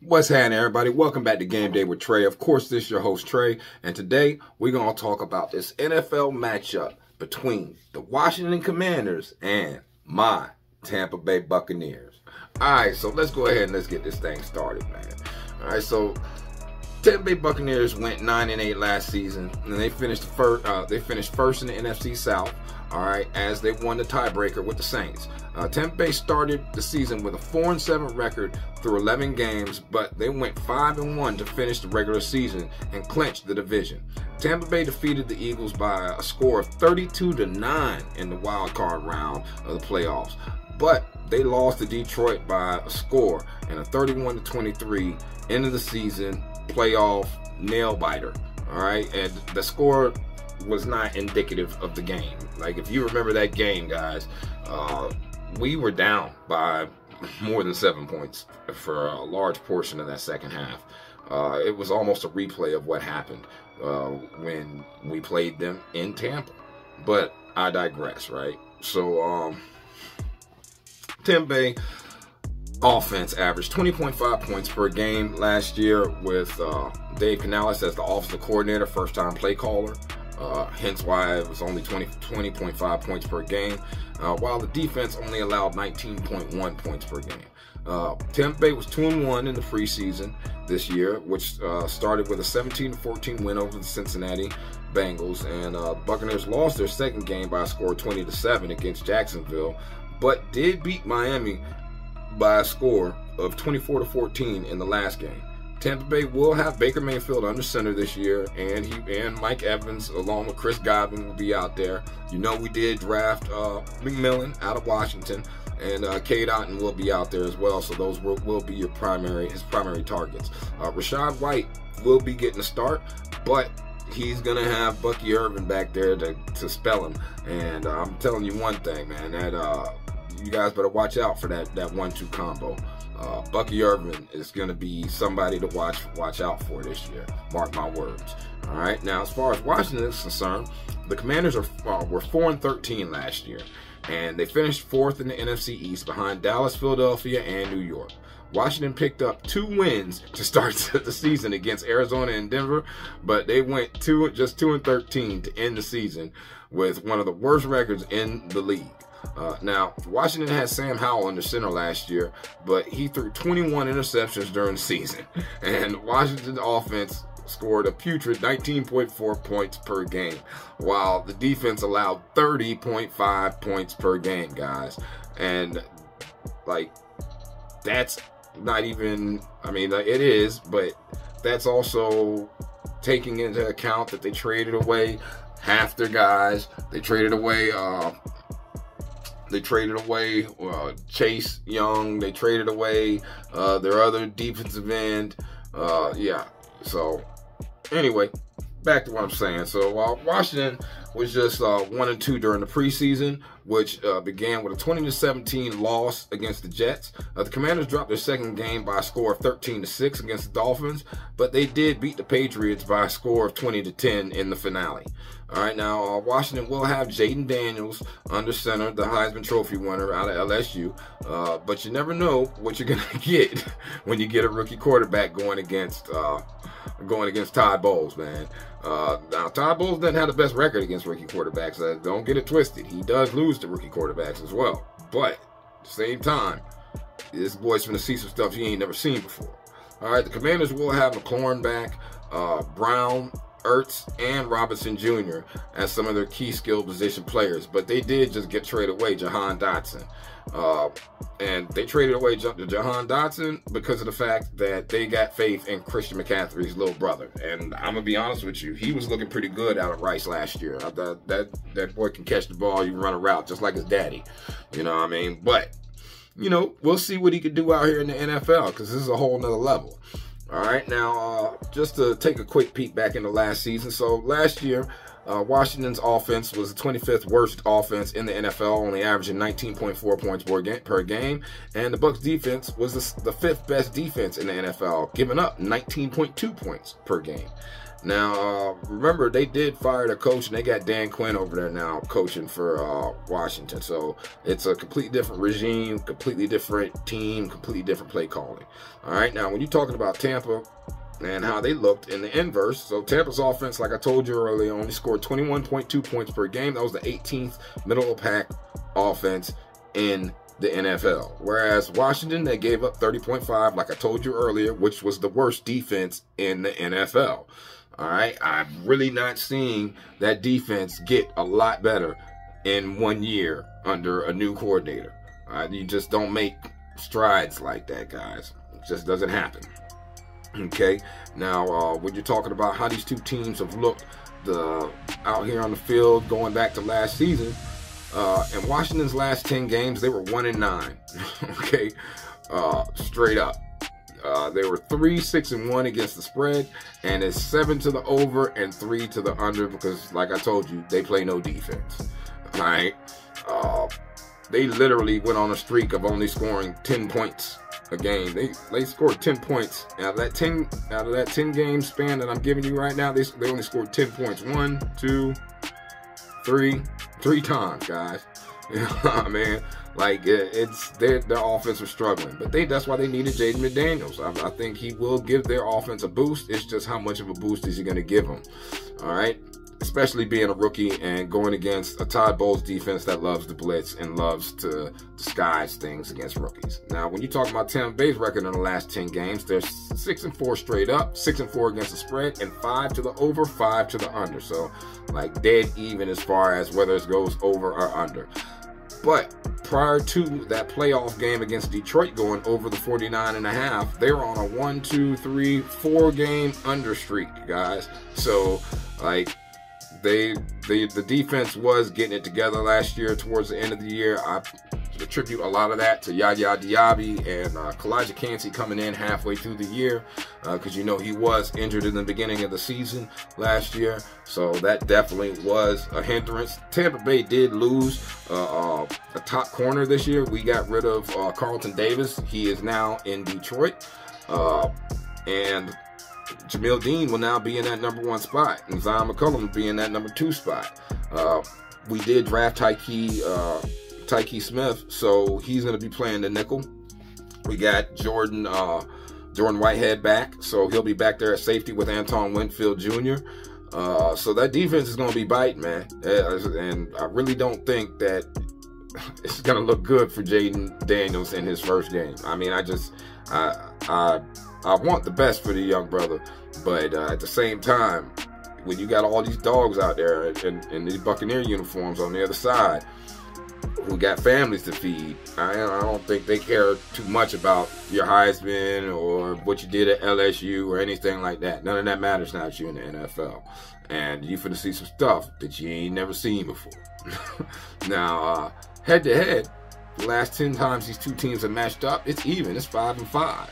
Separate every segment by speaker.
Speaker 1: What's happening, everybody? Welcome back to Game Day with Trey. Of course, this is your host, Trey. And today, we're going to talk about this NFL matchup between the Washington Commanders and my Tampa Bay Buccaneers. All right, so let's go ahead and let's get this thing started, man. All right, so Tampa Bay Buccaneers went 9-8 last season, and they finished first in the NFC South. All right, as they won the tiebreaker with the Saints. Tampa Bay started the season with a 4-7 record through 11 games, but they went 5-1 to finish the regular season and clinch the division. Tampa Bay defeated the Eagles by a score of 32-9 in the wild card round of the playoffs, but they lost to Detroit by a score in a 31-23 end of the season playoff nail biter. All right, and the score was not indicative of the game. Like, if you remember that game, guys, we were down by more than 7 points for a large portion of that second half. It was almost a replay of what happened when we played them in Tampa. But I digress, right? So, Tampa Bay offense averaged 20.5 points per game last year with Dave Canales as the offensive coordinator, first-time play caller. Hence why it was only 20.5 points per game, while the defense only allowed 19.1 points per game. Tampa Bay was 2-1 in the preseason this year, which started with a 17-14 win over the Cincinnati Bengals, and Buccaneers lost their second game by a score of 20-7 against Jacksonville, but did beat Miami by a score of 24-14 in the last game. Tampa Bay will have Baker Mayfield under center this year, and Mike Evans along with Chris Godwin will be out there. You know, we did draft McMillan out of Washington, and Cade Otton will be out there as well. So those will be his primary targets. Rashad White will be getting a start, but he's gonna have Bucky Irvin back there to spell him. And I'm telling you one thing, man, that you guys better watch out for that 1-2 combo. Bucky Irvin is going to be somebody to watch out for this year. Mark my words. All right. Now, as far as Washington is concerned, the Commanders were 4-13 last year, and they finished 4th in the NFC East behind Dallas, Philadelphia, and New York. Washington picked up 2 wins to start the season against Arizona and Denver, but they went just 2-13 to end the season with one of the worst records in the league. Now, Washington had Sam Howell under center last year, but he threw 21 interceptions during the season, and Washington's offense scored a putrid 19.4 points per game, while the defense allowed 30.5 points per game, guys. And, like, that's not even, I mean, it is, but that's also taking into account that they traded away half their guys. They traded away Chase Young. They traded away their other defensive end. Yeah. So anyway, back to what I'm saying. So Washington was just 1-2 during the preseason, which began with a 20-17 loss against the Jets. The Commanders dropped their second game by a score of 13-6 against the Dolphins, but they did beat the Patriots by a score of 20-10 in the finale. All right, now Washington will have Jaden Daniels under center, the Heisman Trophy winner out of LSU, but you never know what you're gonna get when you get a rookie quarterback going against Todd Bowles, man. Now, Todd Bowles doesn't have the best record against rookie quarterbacks. Don't get it twisted. He does lose to rookie quarterbacks as well. But at the same time, this boy's going to see some stuff he ain't never seen before. All right, the Commanders will have McLaurin back, Brown, Ertz, and Robinson Jr. as some of their key skill position players. But they did just trade away Jahan Dotson. And they traded away Jahan Dotson because of the fact that they got faith in Christian McCaffrey's little brother. And I'm going to be honest with you, he was looking pretty good out of Rice last year. I thought that boy can catch the ball, you can run a route just like his daddy. You know what I mean? But, you know, we'll see what he could do out here in the NFL, because this is a whole nother level. All right, now, just to take a quick peek back into last season. So last year, Washington's offense was the 25th worst offense in the NFL, only averaging 19.4 points per game. And the Bucs defense was the 5th best defense in the NFL, giving up 19.2 points per game. Now, remember, they did fire the coach, and they got Dan Quinn over there now coaching for Washington. So it's a completely different regime, completely different team, completely different play calling. All right, now when you're talking about Tampa and how they looked in the inverse, so Tampa's offense, like I told you earlier, only scored 21.2 points per game. That was the 18th middle of pack offense in the NFL. Whereas Washington, they gave up 30.5, like I told you earlier, which was the worst defense in the NFL. All right, I'm really not seeing that defense get a lot better in 1 year under a new coordinator. You just don't make strides like that, guys. It just doesn't happen. Okay, now when you're talking about how these two teams have looked out here on the field going back to last season, in Washington's last 10 games, they were 1-9. Okay, straight up. They were 3-6-1 against the spread, and it's 7 to the over and 3 to the under because, like I told you, they play no defense. All right, they literally went on a streak of only scoring 10 points a game. They scored 10 points out of that 10 game span that I'm giving you right now. They only scored 10 points. 1, 2, 3 times, guys. You know what I mean? Like, it's their offense was struggling, but that's why they needed Jaden McDaniels. I think he will give their offense a boost. It's just how much of a boost is he going to give them? All right, especially being a rookie and going against a Todd Bowles defense that loves to blitz and loves to disguise things against rookies. Now, when you talk about Tampa Bay's record in the last 10 games, they're 6-4 straight up, 6-4 against the spread, and 5 to the over, 5 to the under. So, like, dead even as far as whether it goes over or under. But prior to that playoff game against Detroit going over the 49.5, they were on a 1, 2, 3, 4 game under streak, guys. So, like, the defense was getting it together last year towards the end of the year. I attribute a lot of that to Yaya Diaby and Kalijah Kancey coming in halfway through the year because, you know, he was injured in the beginning of the season last year. So that definitely was a hindrance. Tampa Bay did lose a top corner this year. We got rid of Carlton Davis. He is now in Detroit. And Jamil Dean will now be in that number 1 spot, and Zion McCollum will be in that number 2 spot. We did draft Tyke Smith, so he's going to be playing the nickel. We got Jordan Whitehead back, so he'll be back there at safety with Anton Winfield Jr. So that defense is going to be biting, man. And I really don't think that it's going to look good for Jaden Daniels in his first game. I mean, I want the best for the young brother, but at the same time, when you got all these dogs out there in these Buccaneer uniforms on the other side who got families to feed, I don't think they care too much about your Heisman or what you did at LSU or anything like that. None of that matters now that you're in the NFL. And you're finna see some stuff that you ain't never seen before. Now, head-to-head, the last 10 times these two teams have matched up, it's even. It's 5-5.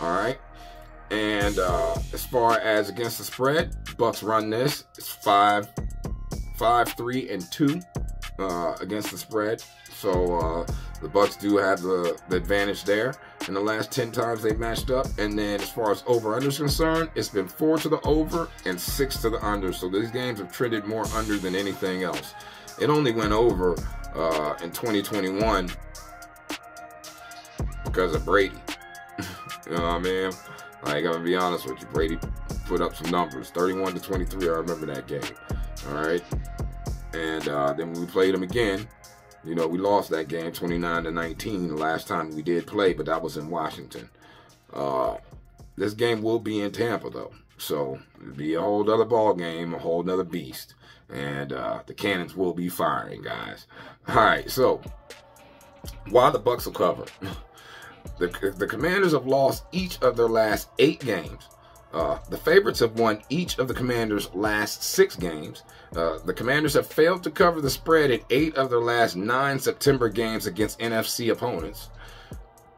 Speaker 1: All right. And as far as against the spread, Bucks run this. It's 5-3-2 against the spread. So the Bucks do have the advantage there. In the last 10 times they've matched up. And then as far as over-under is concerned, it's been 4 to the over and 6 to the under. So these games have trended more under than anything else. It only went over in 2021 because of Brady. You know what I mean? Like, I'm going to be honest with you. Brady put up some numbers. 31-23, I remember that game. All right? And then when we played them again, you know, we lost that game 29-19 the last time we did play, but that was in Washington. This game will be in Tampa, though. So, it'll be a whole other ball game, a whole other beast. And the cannons will be firing, guys. All right, so, why the Bucks will cover? The Commanders have lost each of their last 8 games. The favorites have won each of the Commanders' last 6 games. The Commanders have failed to cover the spread in 8 of their last 9 September games against NFC opponents.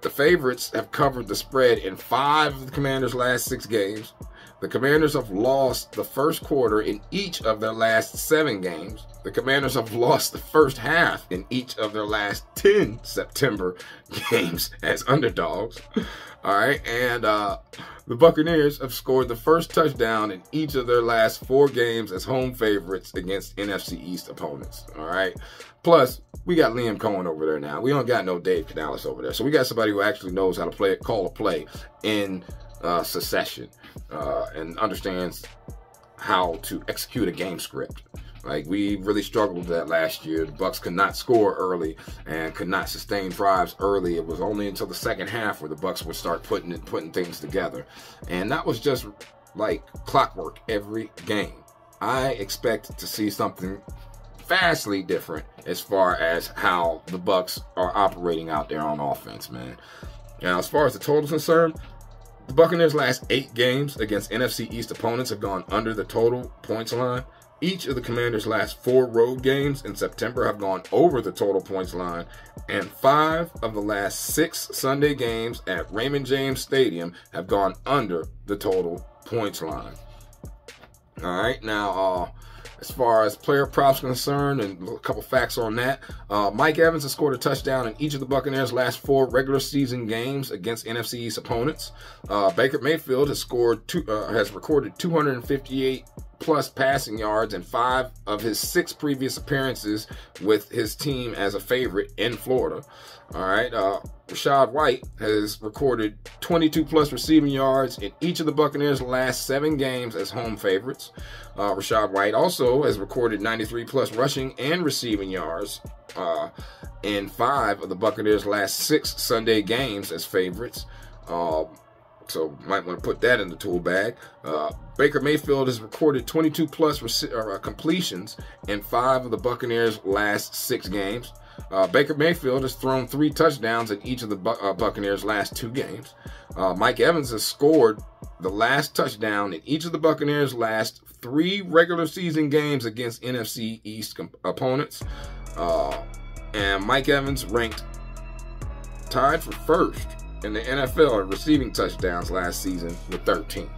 Speaker 1: The favorites have covered the spread in 5 of the Commanders' last 6 games. The Commanders have lost the first quarter in each of their last 7 games. The Commanders have lost the first half in each of their last 10 September games as underdogs. All right, and the Buccaneers have scored the first touchdown in each of their last 4 games as home favorites against NFC East opponents. All right, plus we got Liam Cohen over there now. We don't got no Dave Canales over there, so we got somebody who actually knows how to call a play in succession and understands how to execute a game script. Like, we really struggled with that last year. The Bucs could not score early and could not sustain drives early. It was only until the second half where the Bucs would start putting things together. And that was just like clockwork every game. I expect to see something vastly different as far as how the Bucs are operating out there on offense, man. Now, as far as the total is concerned, the Buccaneers' last 8 games against NFC East opponents have gone under the total points line. Each of the Commanders' last 4 road games in September have gone over the total points line, and 5 of the last 6 Sunday games at Raymond James Stadium have gone under the total points line. All right, now, as far as player props concerned, and a couple facts on that, Mike Evans has scored a touchdown in each of the Buccaneers' last 4 regular season games against NFC East opponents. Baker Mayfield has recorded 258 plus passing yards in 5 of his 6 previous appearances with his team as a favorite in Florida. All right, Rachaad White has recorded 22 plus receiving yards in each of the Buccaneers' last 7 games as home favorites. Rachaad White also has recorded 93 plus rushing and receiving yards in 5 of the Buccaneers' last 6 Sunday games as favorites. So might want to put that in the tool bag. Baker Mayfield has recorded 22 plus completions in 5 of the Buccaneers' last 6 games. Baker Mayfield has thrown 3 touchdowns in each of the Buccaneers' last 2 games. Mike Evans has scored the last touchdown in each of the Buccaneers' last 3 regular season games against NFC East opponents. And Mike Evans ranked tied for first in the NFL at receiving touchdowns last season with 13.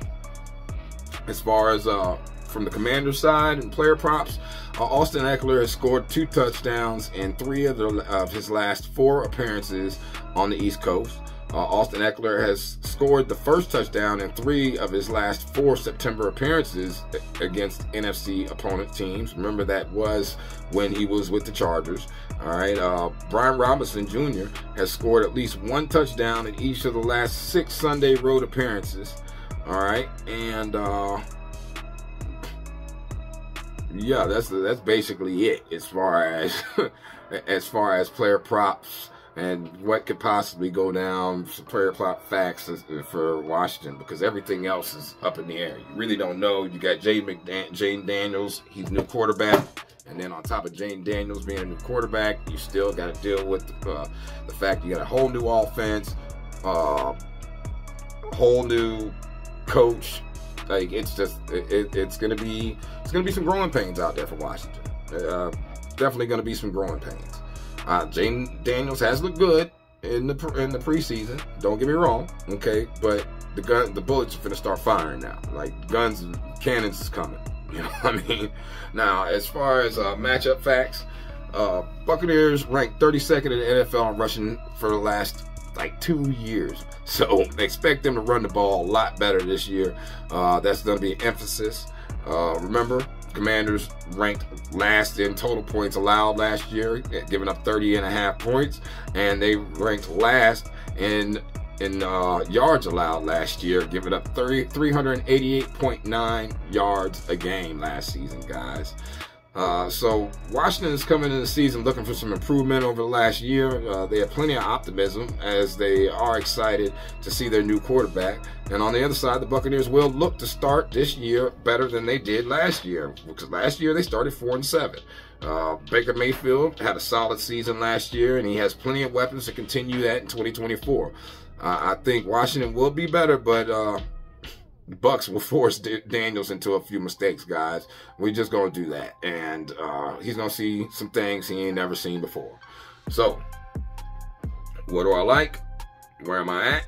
Speaker 1: As far as from the Commanders side and player props, Austin Ekeler has scored 2 touchdowns in 3 of his last 4 appearances on the East Coast. Austin Ekeler has scored the first touchdown in 3 of his last 4 September appearances against NFC opponent teams. Remember, that was when he was with the Chargers. All right, Brian Robinson Jr. has scored at least 1 touchdown in each of the last 6 Sunday road appearances. All right, and yeah, that's basically it as far as player props and what could possibly go down, some player prop facts for Washington, because everything else is up in the air. You really don't know. You got Jayden Daniels, he's new quarterback. And then on top of Jayden Daniels being a new quarterback, you still got to deal with the fact you got a whole new offense, whole new coach. Like, it's just it's gonna be some growing pains out there for Washington. Definitely gonna be some growing pains. Jayden Daniels has looked good in the preseason. Don't get me wrong, okay, but the bullets are finna start firing now. Like, guns and cannons is coming. You know what I mean? Now, as far as matchup facts, Buccaneers ranked 32nd in the NFL in rushing for the last, 2 years. So, expect them to run the ball a lot better this year. That's going to be an emphasis. Remember, Commanders ranked last in total points allowed last year, giving up 30.5 points. And they ranked last in yards allowed last year, giving up 388.9 yards a game last season, guys. So Washington is coming into the season looking for some improvement over the last year. They have plenty of optimism as they are excited to see their new quarterback. And on the other side, the Buccaneers will look to start this year better than they did last year, because last year they started 4-7. Baker Mayfield had a solid season last year, and he has plenty of weapons to continue that in 2024. I think Washington will be better, but the Bucs will force Daniels into a few mistakes, guys. We're just going to do that. And he's going to see some things he ain't never seen before. So, what do I like? Where am I at?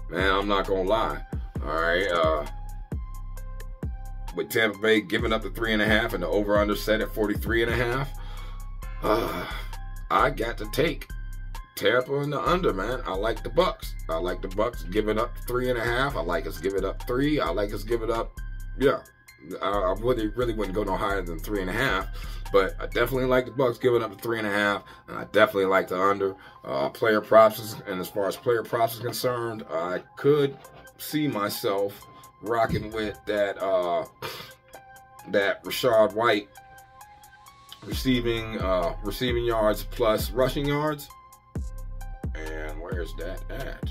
Speaker 1: Man, I'm not going to lie. All right. With Tampa Bay giving up the 3.5 and the over-under set at 43.5, I got to take Tampa and the under, man. I like the Bucks. I like the Bucks giving up 3.5. I like us giving up 3. I like us giving up, yeah. I really wouldn't go no higher than 3.5, but I definitely like the Bucks giving up 3.5, and I definitely like the under. Player props, and as far as player props is concerned, I could see myself rocking with that Rachaad White receiving yards plus rushing yards. And where's that at?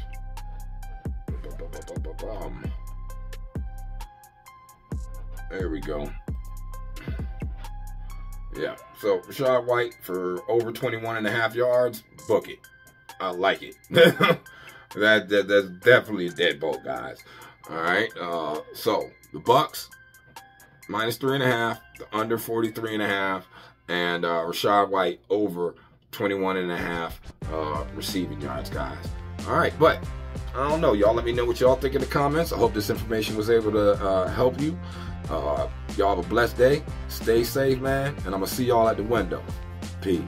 Speaker 1: There we go. Yeah, so Rachaad White for over 21.5 yards, book it. I like it. That's definitely a deadbolt, guys. All right, so the Bucks minus 3.5, the under 43.5, and Rachaad White over 21.5 receiving yards, guys. All right, but I don't know. Y'all let me know what y'all think in the comments. I hope this information was able to help you. Y'all have a blessed day. Stay safe, man. And I'm going to see y'all at the window. Peace.